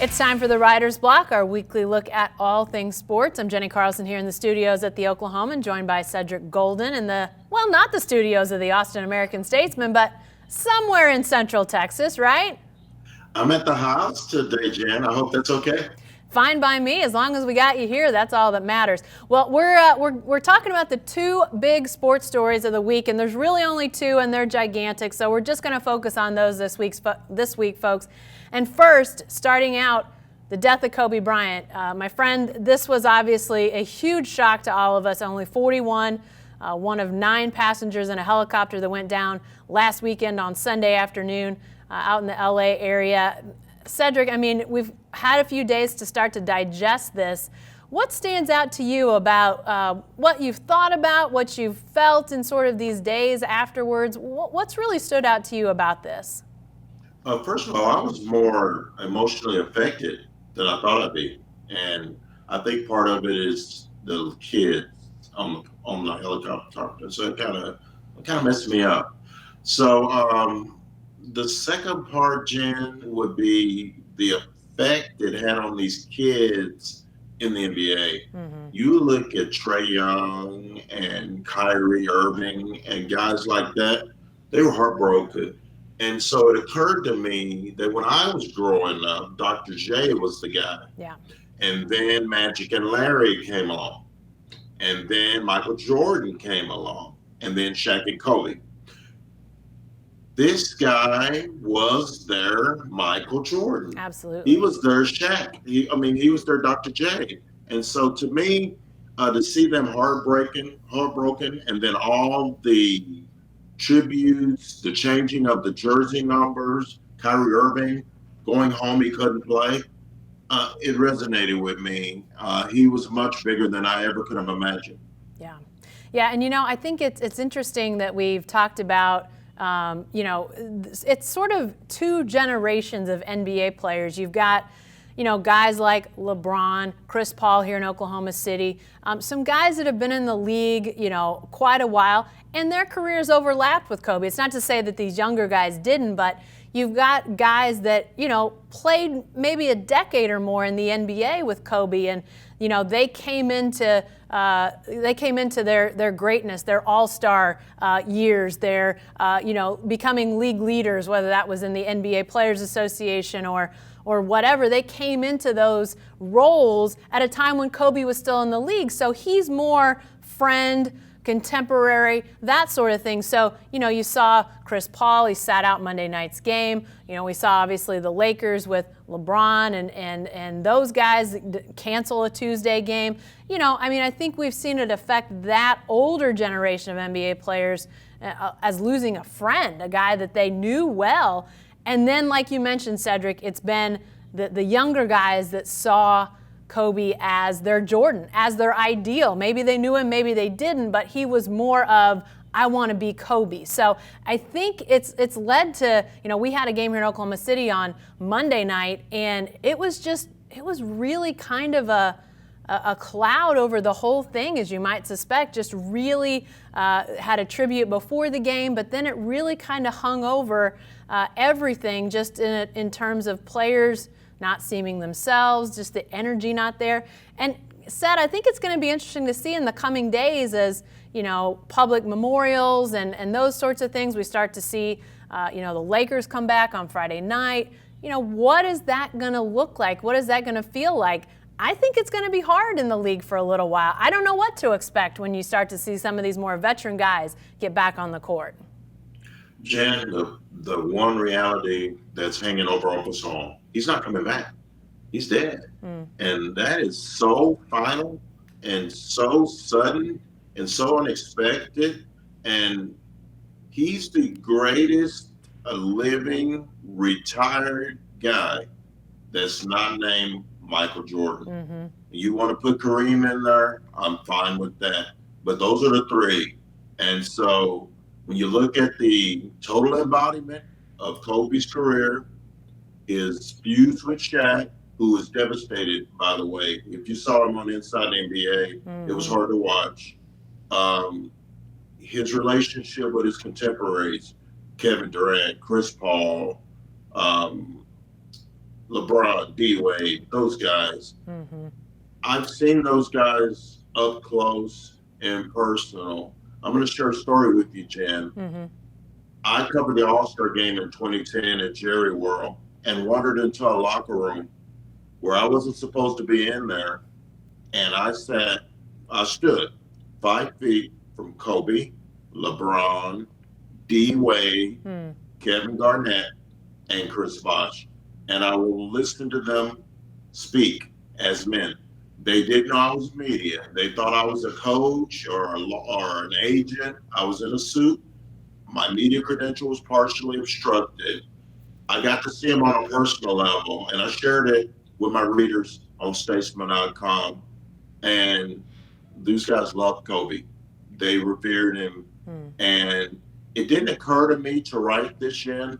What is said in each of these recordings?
It's time for the Writer's Block, our weekly look at all things sports. I'm Jenni Carlson here in the studios at the Oklahoman, joined by Cedric Golden in the, well, not the studios of the Austin American-Statesman, but somewhere in Central Texas, right? I'm at the house today, Jen. I hope that's okay. Fine by me, as long as we got you here. That's all that matters. Well, we're talking about the two big sports stories of the week, and there's really only two, and they're gigantic. So we're just going to focus on those this week, folks. And first, starting out, the death of Kobe Bryant. My friend, this was obviously a huge shock to all of us. Only 41, one of 9 passengers in a helicopter that went down last weekend on Sunday afternoon out in the LA area. Cedric, I mean, we've had a few days to start to digest this. What stands out to you about what you've thought about, what you've felt in sort of these days afterwards? What's really stood out to you about this? First of all, I was more emotionally affected than I thought I'd be. And I think part of it is the kids on the helicopter. So it kind of messed me up. So the second part, Jen, would be the effect it had on these kids in the NBA. Mm-hmm. You look at Trae Young and Kyrie Irving and guys like that, they were heartbroken. And so it occurred to me that when I was growing up, Dr. J was the guy. Yeah. And then Magic and Larry came along. And then Michael Jordan came along. And then Shaq and Kobe. This guy was their Michael Jordan. Absolutely. He was their Shaq. He was their Dr. J. And so to me, to see them heartbroken, and then all the tributes, the changing of the jersey numbers, Kyrie Irving going home, he couldn't play. It resonated with me. He was much bigger than I ever could have imagined. Yeah. Yeah. And, I think it's interesting that we've talked about, it's sort of 2 generations of NBA players. You've got, guys like LeBron, Chris Paul here in Oklahoma City, some guys that have been in the league, quite a while, and their careers overlapped with Kobe. It's not to say that these younger guys didn't, but you've got guys that, played maybe a decade or more in the NBA with Kobe, and, they came into their greatness, their all-star years, their, becoming league leaders, whether that was in the NBA Players Association or whatever. They came into those roles at a time when Kobe was still in the league. So he's more friend, contemporary, that sort of thing. So, you saw Chris Paul, he sat out Monday night's game. We saw obviously the Lakers with LeBron and those guys cancel a Tuesday game. I think we've seen it affect that older generation of NBA players as losing a friend, a guy that they knew well. And then, like you mentioned, Cedric, it's been the younger guys that saw Kobe as their Jordan, as their ideal. Maybe they knew him, maybe they didn't, but he was more of, I want to be Kobe. So I think it's led to, we had a game here in Oklahoma City on Monday night, and it was really kind of a cloud over the whole thing, as you might suspect. Just really had a tribute before the game, but then it really kind of hung over everything, just in terms of players not seeming themselves, just the energy not there. And I think it's going to be interesting to see in the coming days as, public memorials and those sorts of things. We start to see, the Lakers come back on Friday night. What is that going to look like? What is that going to feel like? I think it's going to be hard in the league for a little while. I don't know what to expect when you start to see some of these more veteran guys get back on the court. Jen, the one reality that's hanging over us all, he's not coming back. He's dead. And that is so final and so sudden and so unexpected. And he's the greatest living retired guy that's not named Michael Jordan. Mm-hmm. You want to put Kareem in there, I'm fine with that. But those are the 3. And so when you look at the total embodiment of Kobe's career, is fused with Shaq, who was devastated, by the way. If you saw him on Inside the NBA, It was hard to watch. His relationship with his contemporaries, Kevin Durant, Chris Paul, LeBron, D-Wade, those guys. I've seen those guys up close and personal. I'm going to share a story with you, Jen. I covered the All-Star game in 2010 at Jerry World and wandered into a locker room where I wasn't supposed to be in there. And I stood 5 feet from Kobe, LeBron, D-Wade, Kevin Garnett, and Chris Bosh. And I will listen to them speak as men. They didn't know I was media. They thought I was a coach or an agent. I was in a suit. My media credential was partially obstructed. I got to see them on a personal level, and I shared it with my readers on statesman.com. And these guys loved Kobe. They revered him. And it didn't occur to me to write this in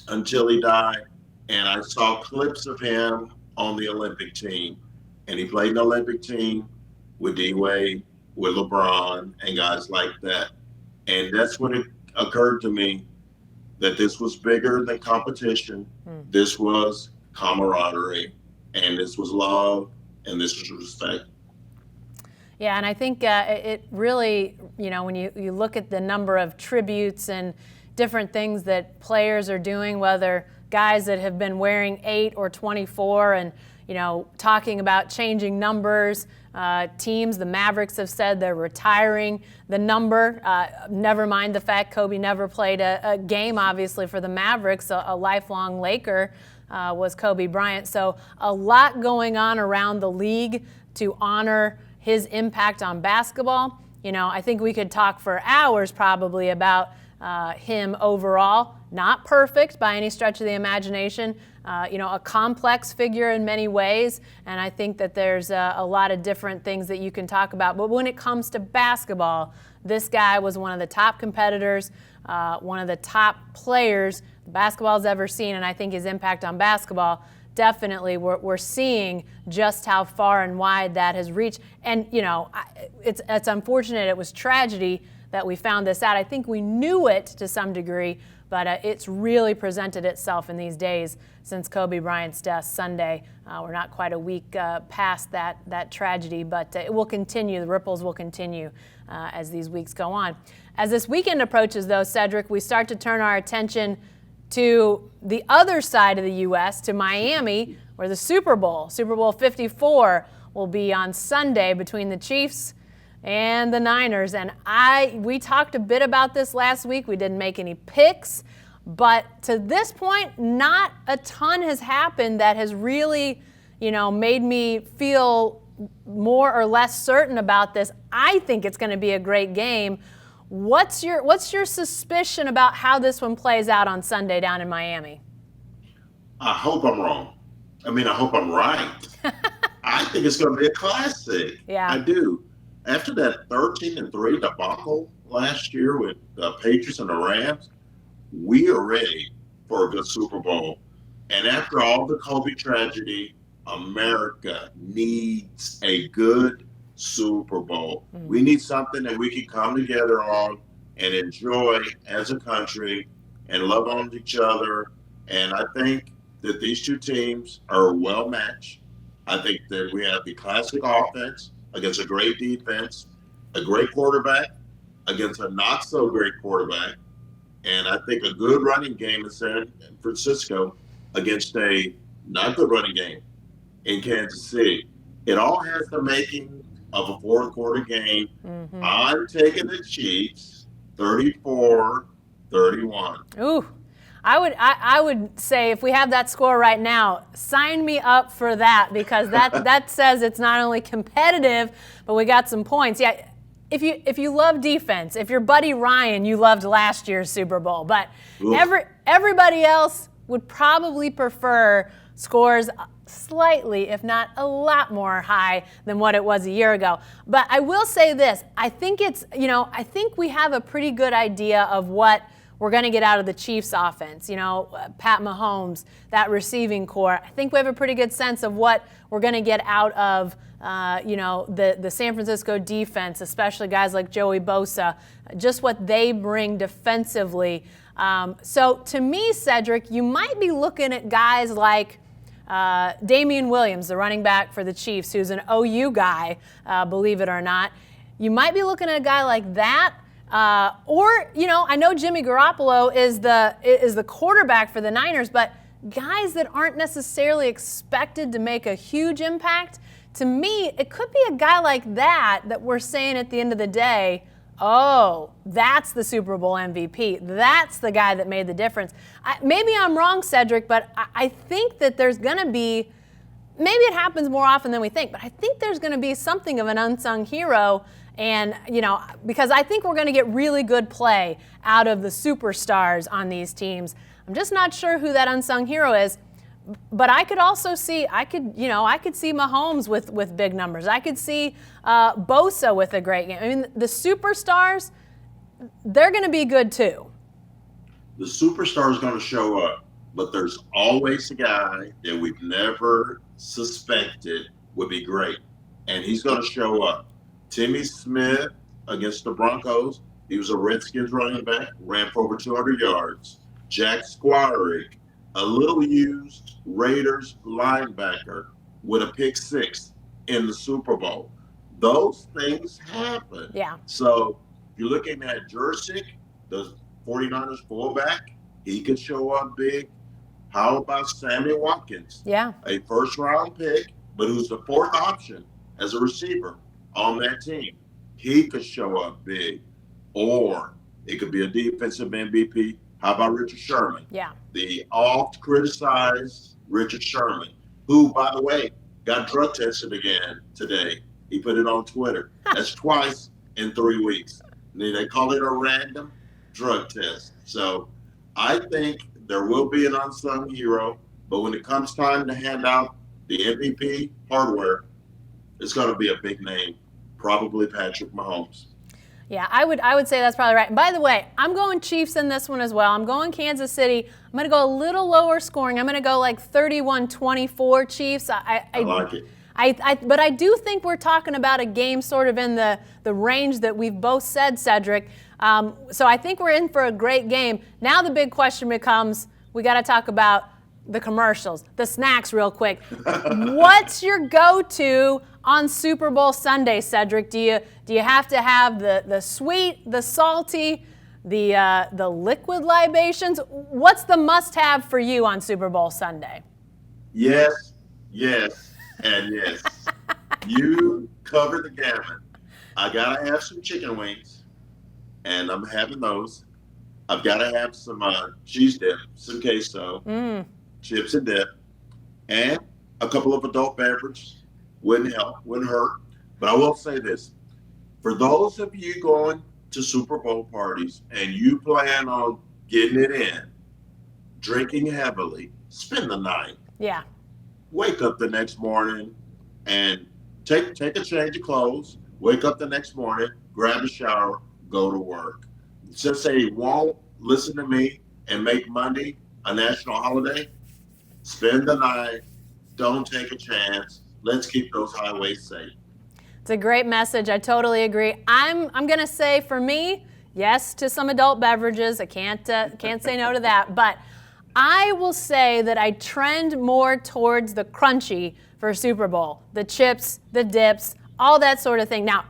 until he died. And I saw clips of him on the Olympic team. And he played in the Olympic team with D-Wade, with LeBron, and guys like that. And that's when it occurred to me that this was bigger than competition. This was camaraderie, and this was love, and this was respect. Yeah, and I think it really, when you look at the number of tributes and different things that players are doing, whether guys that have been wearing 8 or 24 and, talking about changing numbers. Teams, the Mavericks have said they're retiring the number. Never mind the fact Kobe never played a game, obviously, for the Mavericks. A lifelong Laker was Kobe Bryant. So a lot going on around the league to honor his impact on basketball. I think we could talk for hours probably about him overall. Not perfect by any stretch of the imagination. A complex figure in many ways, and I think that there's a lot of different things that you can talk about. But when it comes to basketball, this guy was one of the top competitors, one of the top players basketball's ever seen, and I think his impact on basketball, definitely we're seeing just how far and wide that has reached. And, it's unfortunate. It was tragedy that we found this out. I think we knew it to some degree, but it's really presented itself in these days since Kobe Bryant's death Sunday. We're not quite a week past that tragedy, but it will continue. The ripples will continue as these weeks go on. As this weekend approaches, though, Cedric, we start to turn our attention to the other side of the U.S., to Miami, where the Super Bowl 54, will be on Sunday between the Chiefs and the Niners. And we talked a bit about this last week. We didn't make any picks, but to this point, not a ton has happened that has really, made me feel more or less certain about this. I think it's going to be a great game. What's your suspicion about how this one plays out on Sunday down in Miami? I hope I'm wrong. I hope I'm right. I think it's going to be a classic. Yeah. I do. After that 13-3 debacle last year with the Patriots and the Rams, we are ready for a good Super Bowl. And after all the Kobe tragedy, America needs a good Super Bowl. We need something that we can come together on and enjoy as a country and love on each other. And I think that these two teams are well matched. I think that we have the classic offense against a great defense, a great quarterback against a not so great quarterback, and I think a good running game in San Francisco against a not good running game in Kansas City. It all has the making of a fourth quarter game. I'm taking the Chiefs 34-31. Ooh. I would say if we have that score right now, sign me up for that, because that says it's not only competitive, but we got some points. Yeah, if you love defense, if you're Buddy Ryan, you loved last year's Super Bowl, but everybody else would probably prefer scores slightly, if not a lot more high than what it was a year ago. But I will say this, I think I think we have a pretty good idea of what we're going to get out of the Chiefs offense. Pat Mahomes, that receiving core. I think we have a pretty good sense of what we're going to get out of, the San Francisco defense, especially guys like Joey Bosa, just what they bring defensively. So to me, Cedric, you might be looking at guys like Damian Williams, the running back for the Chiefs, who's an OU guy, believe it or not. You might be looking at a guy like that. Or, I know Jimmy Garoppolo is the quarterback for the Niners, but guys that aren't necessarily expected to make a huge impact, to me, it could be a guy like that we're saying at the end of the day, oh, that's the Super Bowl MVP. That's the guy that made the difference. Maybe I'm wrong, Cedric, but I think that there's going to be, maybe it happens more often than we think, but I think there's going to be something of an unsung hero. And, because I think we're going to get really good play out of the superstars on these teams. I'm just not sure who that unsung hero is. But I could also see, I could see Mahomes with big numbers. I could see Bosa with a great game. I mean, the superstars, they're going to be good too. The superstar is going to show up, but there's always a guy that we've never suspected would be great, and he's going to show up. Timmy Smith against the Broncos, he was a Redskins running back, ran for over 200 yards. Jack Squarick, a little used Raiders linebacker with a pick six in the Super Bowl. Those things happen. Yeah. So you're looking at Jurczyk, the 49ers fullback. He could show up big. How about Sammy Watkins? Yeah. A first-round pick, but who's the fourth option as a receiver on that team. He could show up big. Or it could be a defensive MVP. How about Richard Sherman? Yeah. The oft-criticized Richard Sherman, who, by the way, got drug tested again today. He put it on Twitter. That's twice in 3 weeks. They call it a random drug test. So I think there will be an unsung hero, but when it comes time to hand out the MVP hardware, it's going to be a big name, probably Patrick Mahomes. Yeah, I would say that's probably right. And by the way, I'm going Chiefs in this one as well. I'm going Kansas City. I'm going to go a little lower scoring. I'm going to go like 31-24 Chiefs. I like it. But I do think we're talking about a game sort of in the range that we've both said, Cedric. So I think we're in for a great game. Now the big question becomes, we got to talk about the commercials, the snacks real quick. What's your go-to on Super Bowl Sunday, Cedric? Do you have to have the sweet, the salty, the liquid libations? What's the must-have for you on Super Bowl Sunday? Yes, and yes. You cover the gamut. I gotta have some chicken wings, and I'm having those. I've gotta have some cheese dip, some queso, chips and dip, and a couple of adult beverages. Wouldn't hurt. But I will say this. For those of you going to Super Bowl parties and you plan on getting it in, drinking heavily, spend the night. Yeah. Wake up the next morning and take a change of clothes. Wake up the next morning, grab a shower, go to work. Since they won't listen to me and make Monday a national holiday, spend the night, don't take a chance. Let's keep those highways safe. It's a great message. I totally agree. I'm going to say for me, yes to some adult beverages. I can't say no to that. But I will say that I trend more towards the crunchy for Super Bowl. The chips, the dips, all that sort of thing. Now,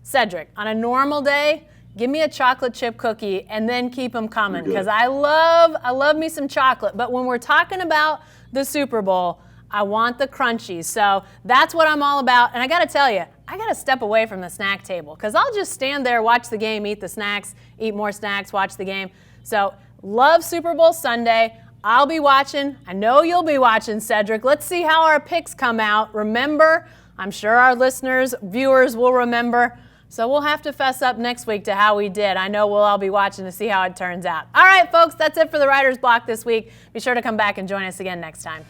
Cedric, on a normal day, give me a chocolate chip cookie and then keep them coming because I love me some chocolate. But when we're talking about the Super Bowl, I want the crunchies. So that's what I'm all about. And I got to tell you, I got to step away from the snack table because I'll just stand there, watch the game, eat the snacks, eat more snacks, watch the game. So love Super Bowl Sunday. I'll be watching. I know you'll be watching, Cedric. Let's see how our picks come out. Remember, I'm sure our listeners, viewers will remember. So we'll have to fess up next week to how we did. I know we'll all be watching to see how it turns out. All right, folks, that's it for the Writer's Block this week. Be sure to come back and join us again next time.